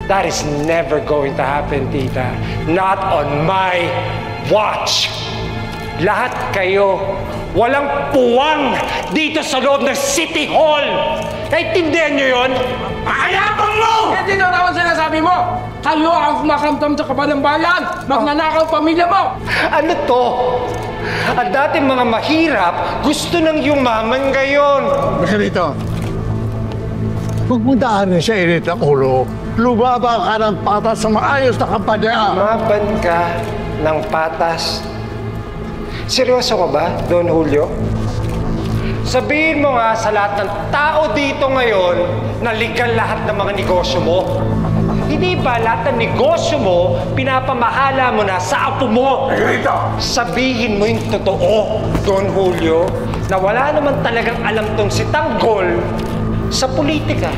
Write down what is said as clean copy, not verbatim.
That is never going to happen, tita. Not on my watch. Lahat kayo, walang puwang dito sa loob ng City Hall. Naintindihan niyo yun? Ayabang mo! Hindi na naman sinasabi mo! Kayo ang makamtam sa kaban ng bayan! Magnanakaw pamilya mo! Ano to? Ang dating mga mahirap, gusto nang yumaman ngayon. Ganito. Huwag mo daanin sa init ng ulo. Lumaba ka ng patas sa maayos na kampanya. Lumaban ka ng patas. Seryoso ka ba, Don Julio? Sabihin mo nga sa lahat ng tao dito ngayon na legal lahat ng mga negosyo mo. Hindi ba lahat ng negosyo mo, pinapamahala mo na sa apo mo? Sabihin mo yung totoo, Don Julio, na wala naman talagang alam tong si Tanggol sa politika.